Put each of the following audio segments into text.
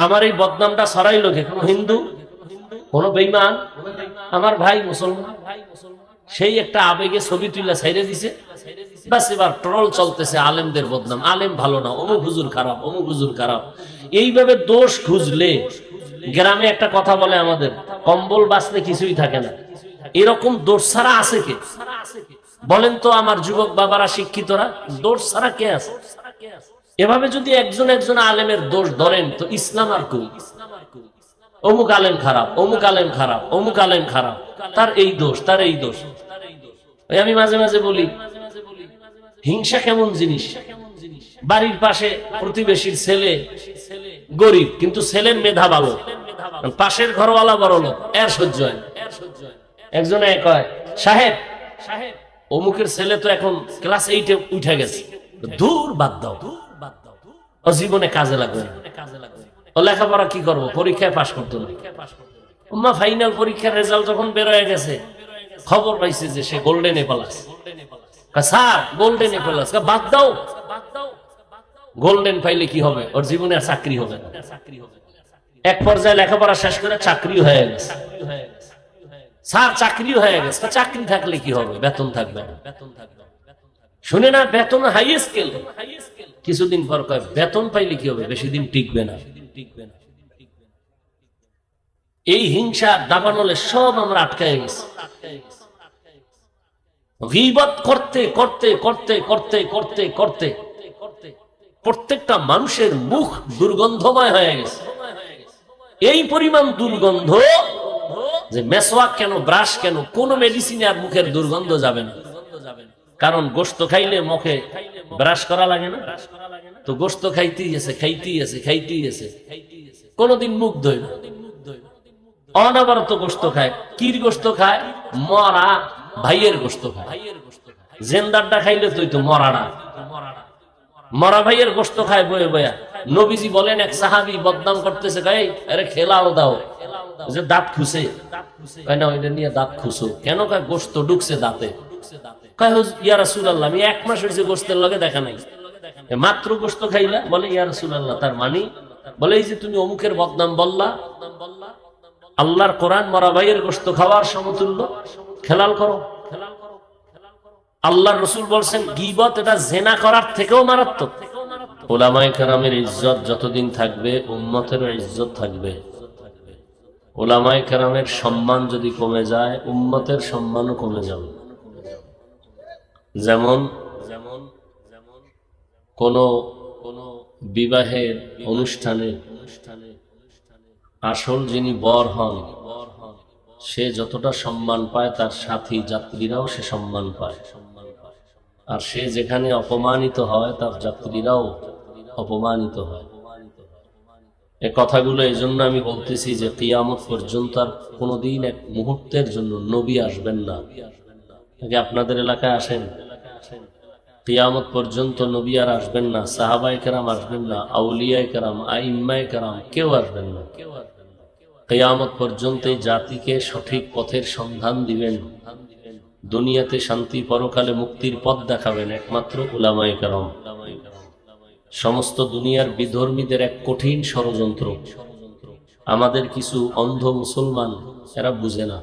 আমার এই বদনামটা ছড়াইলো কে? কোন হিন্দু, কোন বেঈমান, আমার ভাই মুসলমান, সেই একটা আবেগে ছবি তুলে ছাইরে দিছে। বাস এবার ট্রল চলতেছে, আলেমদের বদনাম, আলেম ভালো না, অমুক হুজুর খারাপ, অমুক হুজুর খারাপ। এইভাবে দোষ খুঁজলে, গ্রামে একটা কথা বলে আমাদের, কম্বল বাঁচলে কিছুই থাকে না। এরকম দোষ ছাড়া আছে কে? বলেন তো আমার যুবক বাবারা, শিক্ষিতরা, দোষ ছাড়া কে আছে? এভাবে যদি একজন একজন আলেমের দোষ ধরেন তো ইসলাম আর কই? অমুক আলেম খারাপ, অমুক আলেম খারাপ, অমুক আলেম খারাপ, তার এই দোষ, তার এই দোষ। আমি মাঝে মাঝে বলি, হিংসা কেমন জিনিস। বাড়ির পাশে প্রতিবেশীর ছেলে গরিব, কিন্তু ছেলের মেধা ভালো, পাশের ঘরওয়ালা বড় লোক, এর সহ্য হয়। একজনে কয়, সাহেব অমুকের ছেলে তো এখন ক্লাস 8-এ উঠে গেছে, দূর বাদ দাও, ও জীবনে কাজে লাগবে না, ও লেখাপড়া কি করবো, পরীক্ষায় পাশ করতো না। উম্মা ফাইনাল পরীক্ষার রেজাল্ট যখন বের হয়ে গেছে, খবর পাইছে যে সে গোল্ডেনে প্লাস। স্যার গোল্ডেনে প্লাস, বাদ দাও, গোল্ডেন পাইলে কি হবে, ওর জীবনে আর চাকরি হবে না। এক পর্যায়ে লেখাপড়া শেষ করে চাকরি হয়ে গেছে, স্যার চাকরি হয়ে গেছে, চাকরি থাকলে কি হবে, বেতন থাকবে না। শুনে না, বেতন হাই স্কেল, কিছুদিন পর কয় বেতন পাইলে কি হবে, বেশি দিন টিকবে না। এই হিংসা দাবানলে সব আমরা আটকায় গেছি। গীবত করতে করতে করতে করতে করতে করতে প্রত্যেকটা মানুষের মুখ দুর্গন্ধময় হয়ে গেছে। এই পরিমাণ দুর্গন্ধ যে মেসওয়াক কেন, ব্রাশ কেন, কোন মেডিসিনে আর মুখের দুর্গন্ধ যাবে না। কারণ গোশত খাইলে মুখে ব্রাশ করা লাগে না, তো গোশত খাইতেই আছে, খাইতেই আছে, খাইতেই আছে, কোনদিন মুখ ধোয় না। অনবরত গোশত খায়, কির গোশত খায়, মরা ভাইয়ের গোশত খায়। জেন্দারটা খাইলে তুই তো মরাটা, মরা ভাইয়ের গোশত খায় বয়ে বয়া। নবীজি বলেন, এক সাহাবী বদনাম করতেছে, গায়ে আরে খেলাও দাও, যে দাঁত খুঁজে, না ওইটা নিয়ে দাঁত খুঁজো কেন, কয় গোশত ঢুকছে দাঁতে। কয় ইয়া রাসূলুল্লাহ, আমি 1 মাস হয়েছে গোশতের লগে দেখা নাই, মাত্র গোশত খাইলা। বলে ইয়া রাসূলুল্লাহ, তার মানে? বলে এই যে তুমি অমুকের বদনাম বললা, আল্লাহর কোরআন মরা ভাইয়ের গোশত খাওয়ার সমতুল্য, খেলাল করো। আল্লাহর রাসূল বলছেন গীবত এটা জিনা করার থেকেও মারাত্মক। উলামায়ে কেরামের ইজ্জত যতদিন থাকবে, উম্মতেরও ইজ্জত থাকবে। উলামায়ে কেরামের সম্মান যদি কমে যায়, উম্মতের সম্মানও কমে যাবে। যেমন কোন বিবাহের অনুষ্ঠানে আসল যিনি বর হন, সে যতটা সম্মান পায়, তার সাথী যাত্রীরাও সে সম্মান পায়। আর সে যেখানে অপমানিত হয়, তার যাত্রীরাও অপমানিত হয়। এ কথাগুলো এই জন্য আমি বলতেছি যে কিয়ামত পর্যন্ত আর কোনোদিন এক মুহূর্তের জন্য নবী আসবেন না। আপনাদের এলাকায় আসেন, কিয়ামত পর্যন্ত নবী আর আসবেন না, সাহাবায়ে কেরাম আসবেন না, আউলিয়ায়ে কেরাম, আইম্মায়ে কেরাম কেউ আসবেন না। কিয়ামত পর্যন্ত এই জাতিকে সঠিক পথের সন্ধান দিবেন, দুনিয়াতে শান্তি, পরকালে মুক্তির পথ দেখাবেন একমাত্র উলামায়ে কেরাম। সমস্ত দুনিয়ার বিধর্মীদের এক কঠিন ষড়যন্ত্র, আমাদের কিছু অন্ধ মুসলমান এরা বুঝে না।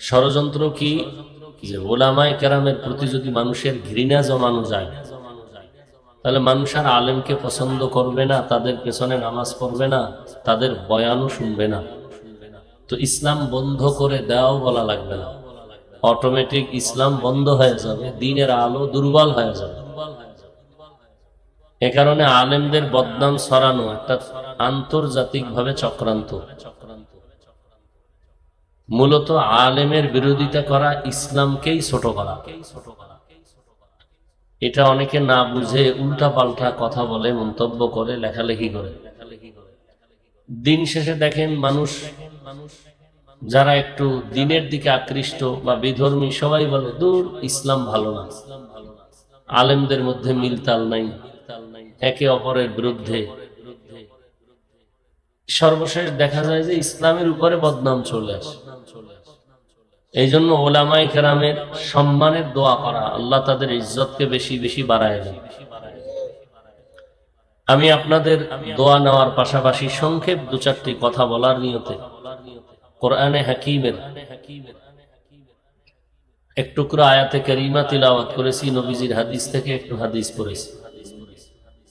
ষড়যন্ত্র কি? যে উলামায়ে কেরামের প্রতি যদি মানুষের ঘৃণা জমানো যায়, তাহলে মানুষ আর আলেমকে পছন্দ করবে না, তাদের পেছনে নামাজ পড়বে না, তাদের বয়ানও শুনবে না। তো ইসলাম বন্ধ করে দেওয়াও বলা লাগবে না, অটোমেটিক ইসলাম বন্ধ হয়ে যাবে, দ্বীনের আলো দুর্বল হয়ে যাবে। এ কারণে আলেমদের বদনাম ছড়ানো একটা আন্তর্জাতিকভাবে চক্রান্ত। মূলত আলেমের বিরোধিতা করা ইসলামকেই ছোট করা। এটা অনেকে না বুঝে উল্টা পাল্টা কথা বলে, মন্তব্য করে, লেখালেখি করে। দিন শেষে দেখেন মানুষ যারা একটু দিনের দিকে আকৃষ্ট বা বিধর্মী, সবাই বলে দূর ইসলাম ভালো না, আলেমদের মধ্যে মিলতাল নাই, একে অপরের বিরুদ্ধে। সর্বশেষ দেখা যায় যে ইসলামের উপরে বদনাম চলে আসে। এই জন্য উলামায়ে কেরামের সম্মানের দোয়া করা, আল্লাহ তাদের ইজ্জতকে বেশি বেশি বাড়ায় দেন। আমি আপনাদের দোয়া নেওয়ার পাশাপাশি সংক্ষেপ দু চারটি কথা বলার নিয়তে কোরআনে হাকিমের এক টুকরো আয়াতে কারিমা তিলাওয়াত করেছি, নবীজির হাদিস থেকে একটু হাদিস পড়েছি।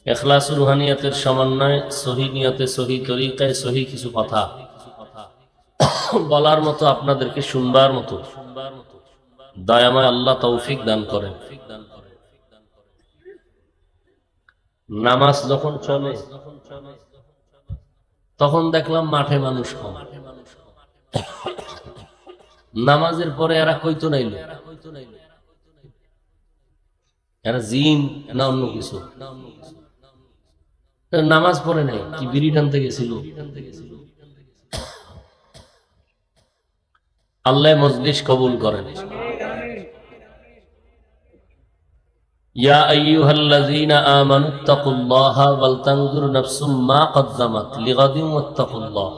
ইখলাস রুহানিয়াতের সমন্বয়, সহি নিয়তে, সহি তরিকায়, সহি কিছু কথা বলার মতো, আপনাদেরকে শুনবার মতো দয়াময় আল্লাহ তৌফিক দান করেন। নামাজ যখন চলে তখন দেখলাম মাঠে মানুষ কম। নামাজের পরে এরা কইতো নাইল, এরা জিন না অন্য কিছু, নামাজ পড়ে নাই, কি বিড়ি টানতে গেছিল। আল্লাহ মজলিস কবুল করেন। ইয়া আইয়ুহাল্লাযীনা আমানুত্তাকুল্লাহা ওয়াল তানজুর নাফসুম মা কদ্দামাত লিগাদিন ওয়াত্তাকুল্লাহ।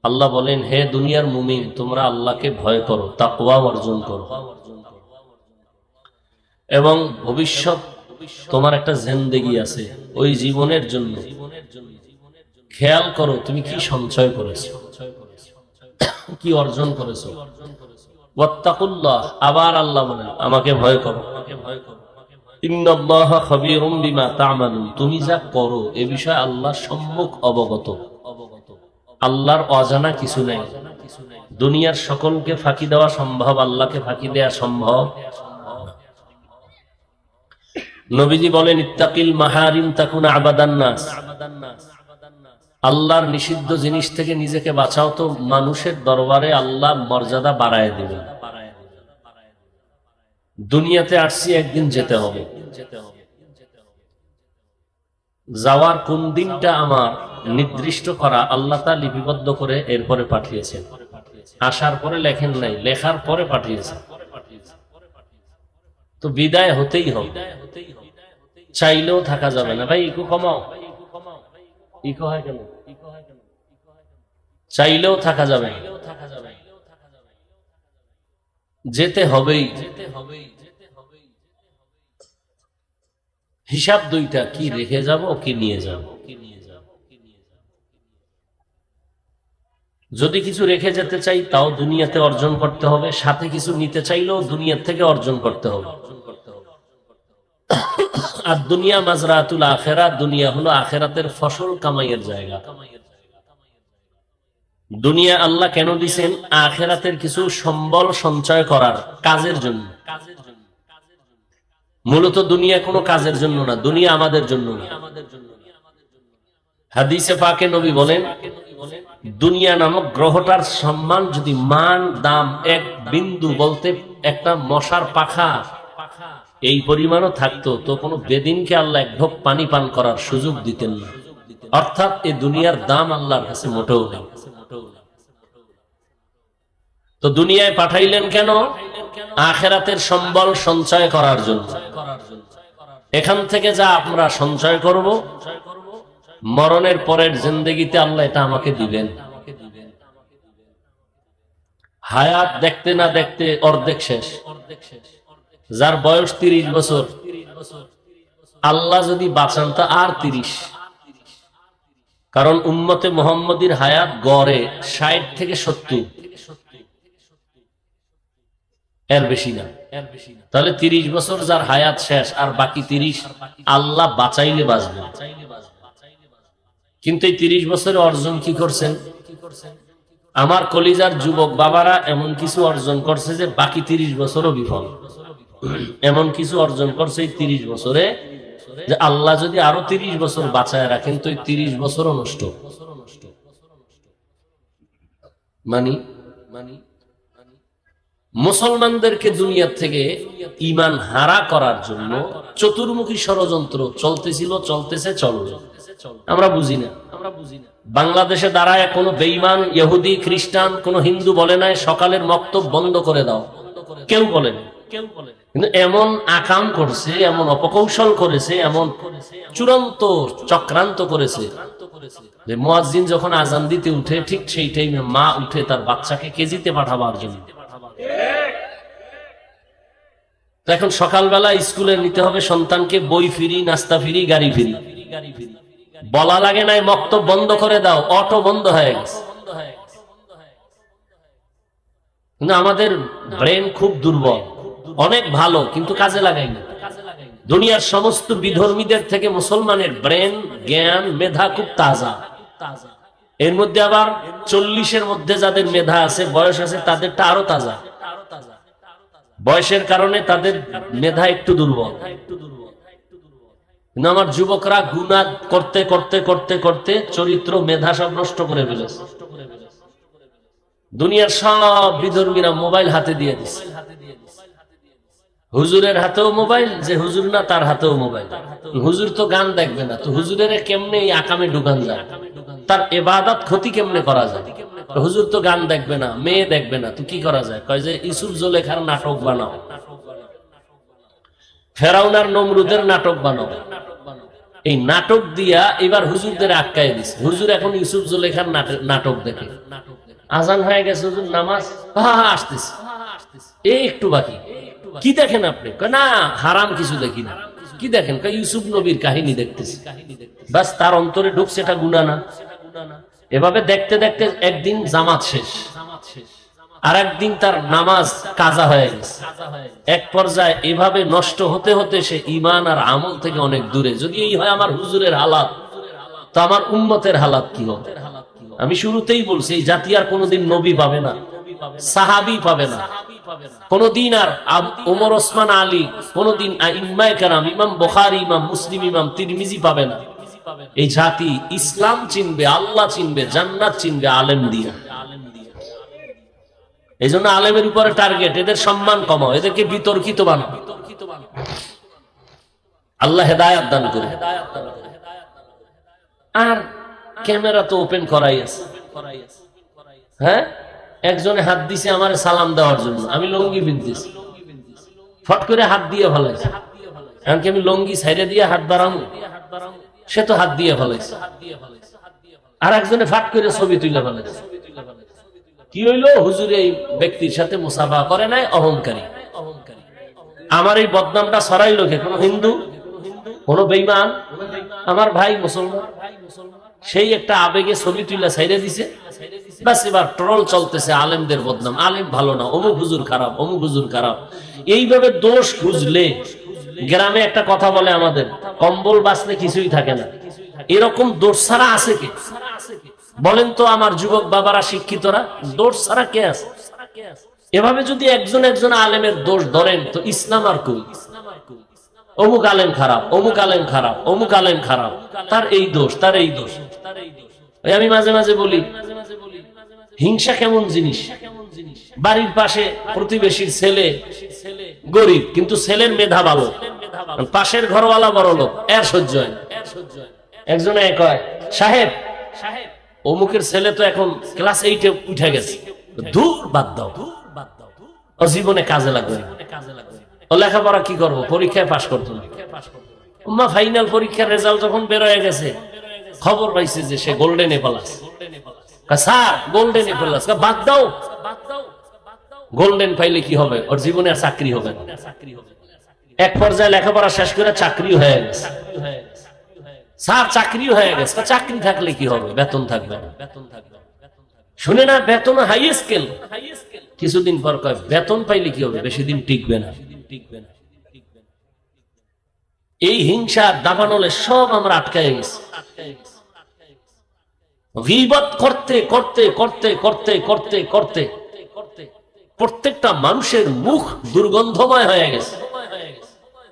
আল্লাহ বলেন, হে দুনিয়ার মুমিন, তোমরা আল্লাহকে ভয় করো, তাকওয়া অর্জন করো, এবং ভবিষ্যৎ তোমার একটা জিন্দেগি আছে, ওই জীবনের জন্য খেয়াল করো তুমি কি সঞ্চয় করেছো, কি অর্জন করেছো। ওয়াত্তাকুল্লাহ, আবার আল্লাহ বলেন আমাকে ভয় করো। ইন্নাল্লাহা খাবীরুম বিমা তা'মালুন, তুমি যা করো এ বিষয়ে আল্লাহ সম্মুখ অবগত। আল্লাহর অজানা কিছু নেই। দুনিয়ার সকলকে ফাঁকি দেওয়া সম্ভব, আল্লাহকে ফাঁকি দেওয়া সম্ভব। নবীজি বলেন, ইত্তাকিল মাহারিম তাকুনা আবাদান নাস, আল্লাহর নিষিদ্ধ জিনিস থেকে নিজেকে বাঁচাও তো মানুষের দরবারে আল্লাহ মর্যাদা বাড়ায় দিবেন। দুনিয়াতে আসছি, একদিন যেতে হবে। যাওয়ার কোন দিনটা আমার নির্দিষ্ট করা আল্লাহ তা লিপিবদ্ধ করে এরপরে পাঠিয়েছেন। আসার পরে লেখেন নাই, লেখার পরে পাঠিয়েছেন। তো বিদায় হতেই হবে, চাইলেও থাকা যাবে না। ভাই ইকো কমাও, ইকো হয় কেন? চাইলেও থাকা যাবে না, যেতে হবেই। হিসাব দুইটা, কি রেখে যাব, কি নিয়ে যাব। যদি কিছু রেখে যেতে চাই তাও দুনিয়াতে অর্জন করতে হবে, সাথে কিছু নিতে চাইলেও দুনিয়া থেকে অর্জন করতে হবে। আর দুনিয়া মাজরাতুল আখিরাত, দুনিয়া হলো আখিরাতের ফসল কামাইয়ের জায়গা। দুনিয়া আল্লাহ কেন দিবেন? আখিরাতের কিছু সম্বল সঞ্চয় করার কাজের জন্য। মূলত দুনিয়া কোনো কাজের জন্য না, দুনিয়া আমাদের জন্য না। হাদিসে পাকে নবী বলেন, দুনিয়া নামক গ্রহটার সম্মান যদি মান দাম এক বিন্দু বলতে একটা মশার পাখা এই পরিমাণও থাকতো, তো কোনো বেদিনকে আল্লাহ এক ঢোক পানি পান করার সুযোগ দিতেন না। অর্থাৎ এই দুনিয়ার দাম আল্লাহর কাছে মোটেও নেই। তো দুনিয়ায় পাঠাইলেন কেন? আখিরাতের সম্বল সঞ্চয় করার জন্য। এখান থেকে যা আমরা সঞ্চয় করব, মরণের পরের জিন্দেগিতে আল্লাহ এটা আমাকে দিবেন। হায়াত দেখতে না দেখতে অর্ধেক শেষ। যার বয়স 30 বছর, আল্লাহ যদি বাঁচান তা আর 30। কারণ উম্মতে মুহাম্মদীর হায়াত গড়ে 60 থেকে 70, এর বেশি না। তাহলে 30 বছর যার হায়াত শেষ, আর বাকি 30 আল্লাহ বাঁচাইলে বাঁচবে। কিন্তু এই 30 বছরে অর্জন কি করছেন? আমার কলিজার যুবক বাবারা এমন কিছু অর্জন করছে যে বাকি 30 বছরও বিফল। এমন কিছু অর্জন করছে এই 30 বছরে যে আল্লাহ যদি আরো 30 বছর বাঁচায় রাখেন তো এই 30 বছরও নষ্ট। মানি মুসলমানদেরকে দুনিয়া থেকে ঈমান হারা করার জন্য চতুর্মুখী ষড়যন্ত্র চলতেছিল, চলতেছে, চলবে। আমরা বুঝি না। বাংলাদেশে দাঁড়ায় কোনো বেঈমান ইহুদি খ্রিস্টান কোন হিন্দু বলে নাই সকালের মক্তব বন্ধ করে দাও, কেউ বলে না। কিন্তু এমন আকাম করছে, এমন অপকৌশল করেছে, এমন চূড়ান্ত চক্রান্ত করেছে যে মুয়াজ্জিন যখন আজান দিতে উঠে ঠিক সেই টাইমে মা উঠে তার বাচ্চাকে কেজিতে পাঠাবার জন্য। এখন সকালবেলা স্কুলে নিতে হবে সন্তানকে, বই ফ্রি, নাস্তা ফ্রি, গাড়ি ফ্রি। বলা লাগে নাই মক্তব বন্ধ করে দাও, অটো বন্ধ হয়ে গেছে। কিন্তু আমাদের ব্রেন খুব দুর্বল, অনেক ভালো কিন্তু কাজে লাগাই না। দুনিয়ার সমস্ত বিধর্মীদের থেকে মুসলমানের ব্রেন, জ্ঞান, মেধা খুব তাজা। এর মধ্যে আবার 40-এর মধ্যে যাদের মেধা আছে, বয়স আছে, তাদেরটা আরো তাজা। বয়সের কারণে তাদের মেধা একটু দুর্বল। কিন্তু আমার যুবকরা গুনাহ করতে করতে করতে করতে চরিত্র, মেধা সব নষ্ট করে ফেলেছে। দুনিয়ার সব বিধর্মীরা মোবাইল হাতে দিয়ে দিচ্ছে। হুজুরের হাতেও মোবাইল, যে হুজুর না তার হাতেও মোবাইল। হুজুর তো গান দেখবে না, তো হুজুরের কেমনে এই আকামে ঢুকান যায়, তার ইবাদত ক্ষতি কেমনে করা যায়? হুজুর তো গান দেখবে না, মেয়ে দেখবে না, তো কি করা যায়? কয় যে ইউসুফ জুলেখার নাটক বানাও, ফেরাউন আর নমরুদের নাটক বানাও। এই নাটক দিয়া এবার হুজুরদের আটকায় দিছে। হুজুর এখন ইউসুফ জুলেখার নাটক দেখে। আজান হয়ে গেছে, হুজুর নামাজ আসতেছে, এই একটু বাকি। কি দেখেন আপনি? না হারাম কিছু দেখি না। কি দেখেন? ইউসুফ নবীর কাহিনী দেখতেছি। বাস তার অন্তরে ঢুকছে, এটা গুনাহ না। এভাবে দেখতে দেখতে একদিন জামাত শেষ, আর একদিন তার নামাজ কাজা হয়ে গেছে। এক পর্যায়ে এভাবে নষ্ট হতে হতে সে ঈমান আর আমল থেকে অনেক দূরে। যদি এই হয় আমার হুজুরের হালাত, তো আমার উম্মতের হালাত কি হবে? আমি শুরুতেই বলছি, এই জাতি আর কোনোদিন নবী পাবে না, সাহাবী পাবে না কোনদিন, আর ওমর, ওসমান, আলী, কোনদিন আইম্মায়ে কেরাম, ইমাম বুখারী, ইমাম মুসলিম, ইমাম তিরমিজি পাবে না। এই জাতি ইসলাম চিনবে, আল্লাহ চিনবে, জান্নাত চিনবে আলেম দিয়ে। এই জন্য আলেমের উপরে টার্গেট, এদের সম্মান কমাও, এদেরকে বিতর্কিত বানাও। আল্লাহ হেদায়েত দান করে। আর ক্যামেরা তো ওপেন করাই আছে। হ্যাঁ, একজনে হাত দিছে আমার সালাম দেওয়ার জন্য, আমি লঙ্গি বিনতেছি, ফট করে হাত দিয়ে ফেলাইছে। এমনকি আমি লঙ্গি ছাইড়ে দিয়ে হাত বাড়াবো, সে তো হাত দিয়ে ফেলাইছে। আর একজনে ফাট করে ছবি তুলে ফেলাইছে। কি হইলো? হুজুর এই ব্যক্তির সাথে মুসাফা করে নাই, অহংকারী। আমার এই বদনামটা ছড়াইলো কে? কোন হিন্দু, কোন বেঈমান? আমার ভাই মুসলমান, সেই একটা আবেগে ছবি তুলে ছাইড়ে দিছে। বাস এবার ট্রল চলতেছে, আলেমদের বদনাম, আলেম ভালো না, অমুক হুজুর খারাপ, অমুক হুজুর খারাপ। এইভাবে দোষ খুঁজলে, গ্রামে একটা কথা বলে আমাদের, কম্বল বাঁচলে কিছুই থাকে না। এরকম দোষ ছাড়া আছে কে? বলেন তো আমার যুবক বাবারা, শিক্ষিতরা, দোষ ছাড়া কে আছে? এভাবে যদি একজন একজন আলেমের দোষ ধরেন, তো ইসলাম আর কই? অমুক আলেম খারাপ, অমুক আলেম খারাপ, অমুক আলেম খারাপ, তার এই দোষ, তার এই দোষ। আমি মাঝে মাঝে বলি, হিংসা কেমন জিনিস? বাড়ির পাশে প্রতিবেশীর ছেলে গরিব, কিন্তু ছেলের মেধা ভালো, পাশের ঘরওয়ালা বড় লোক, এর সহ্য হয়। একজনে কয়, সাহেব অমুকের ছেলে তো এখন ক্লাস 8-এ উঠে গেছে, দূর বাদ দাও, ও জীবনে কাজে লাগবে। ও লেখাপড়া কি করবো, পরীক্ষায় পাশ করতো না। ফাইনাল পরীক্ষার রেজাল্ট যখন বের হয়ে গেছে, খবর পাইছে যে সে গোল্ডেনে প্লাস। স্যার গোল্ডেনে প্লাস, বাদ দাও। গোল্ডেন পাইলে কি হবে? ওর জীবনে আর চাকরি হবে না। এক পর্যায়ে লেখাপড়া শেষ করে চাকরি হয়ে গেছে। স্যার চাকরি হয়ে গেছে, চাকরি থাকলে কি হবে? বেতন থাকবে না। শুনে না, বেতন হাই স্কেল। কিছুদিন পর কয়, বেতন পাইলে কি হবে? বেশি দিন টিকবে না। এই হিংসা দাবানলে সব আমরা আটকায় গেছি। গীবত করতে করতে করতে করতে করতে করতে প্রত্যেকটা মানুষের মুখ দুর্গন্ধময় হয়ে গেছে।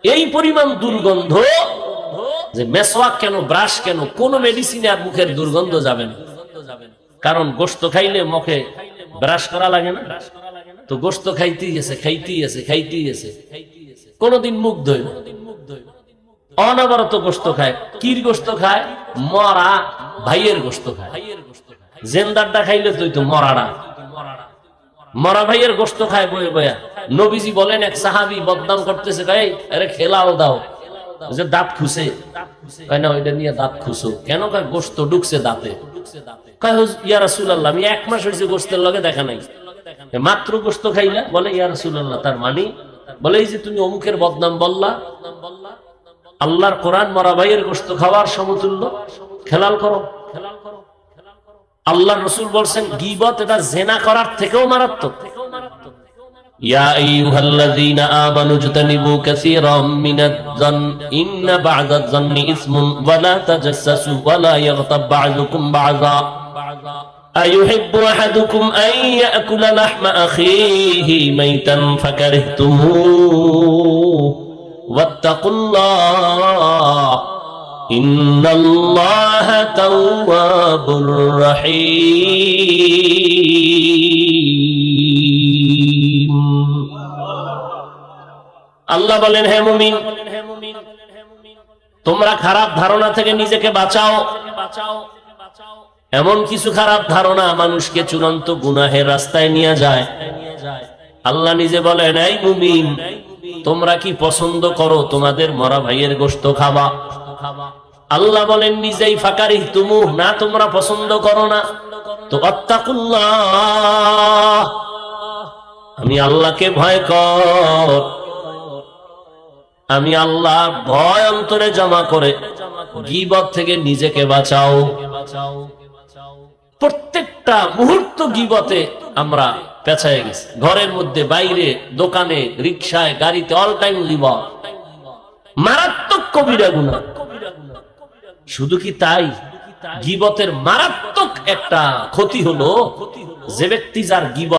এই পরিমাণ দুর্গন্ধ যে মেসওয়াক কেন, ব্রাশ কেন, কোন মেডিসিনে আর মুখের দুর্গন্ধ যাবে না। কারণ গোশত খাইলে মুখে ব্রাশ করা লাগে না, তো গোশত খাইতেই আছে, খাইতেই আছে, খাইতেই আছে, কোনদিন মুখ ধোয় না। অনবরত গোশত খায়। কির গোশত খায়? মরা ভাইয়ের গোশত খায়। জেন্দারটা খাইলে তুই তো মরাড়া, মরা ভাইয়ের গোশত খায় বয়ে বয়া। নবীজি বলেন, এক সাহাবী বদনাম করতেছে, ভাই আরে খেলাও দাও, যে দাঁত খুশে, কয় না ওইটা নিয়ে দাঁত খুশো কেন? কয় গোশত ঢুকছে দাঁতে। কয় ইয়া রাসূলুল্লাহ, আমি 1 মাস হয়েছে গোশতের লগে দেখা নাই, মাত্র গোশত খাইলা। বলে ইয়া রাসূলুল্লাহ, তার মানে? বলে এই যে তুমি অমুকের বদনাম বললা, আল্লাহর কোরআন মরা ভাইয়ের গোশত খাওয়ার সমতুল্য। খেলাল করো। আল্লাহ রসুল বলছেন গীবত এটা জেনা করার থেকেও মারাত্মক। ইয়া আইয়ুহাল্লাযীনা আমানু ইজতানিবু কাসীরাম মিনাজ-যন ইন্না বা'দাজ-যন্নি ইসমুন ওয়া লা তাজাসসু ওয়া লা ইয়াগতাব বা'দুকুম বা'যা আইয়ুহিব্বু আহাদুকুম আন ইয়াকুলা লাহমা আখিহি মাইতান ফাকারিহতুমুহু ওয়াত্তাকুল্লাহ ইন্নাল্লাহা তাওয়াবুর রহিম। আল্লাহ বলেন, হে মুমিন, তোমরা খারাপ ধারণা থেকে নিজেকে বাঁচাও। এমন কিছু খারাপ ধারণা মানুষকে চূড়ান্ত গুনাহের রাস্তায় নিয়ে যায়। আল্লাহ নিজে বলেন, এই মুমিন, তোমরা কি পছন্দ করো তোমাদের মরা ভাইয়ের গোশত খাবা? আল্লাহ বলেন নিজেই ফাকারিহতুমু, না তোমরা পছন্দ করো না। তো আত্তাকুল্লাহ, আমি আল্লাহকে ভয় কর। আমি আল্লাহ ভয় অন্তরে জমা করে গীবত থেকে নিজেকে বাঁচাও। প্রত্যেকটা মুহূর্ত গীবতে আমরা পেছায় গেছি, ঘরের মধ্যে, বাইরে, দোকানে, রিকশায়, গাড়িতে, অল টাইম গীবত। মারাত্মক কবিরা গুনাহ। শুধু কি তাই, গীবতের মারাত্মক একটা ক্ষতি হলো যে ব্যক্তি যার গীবত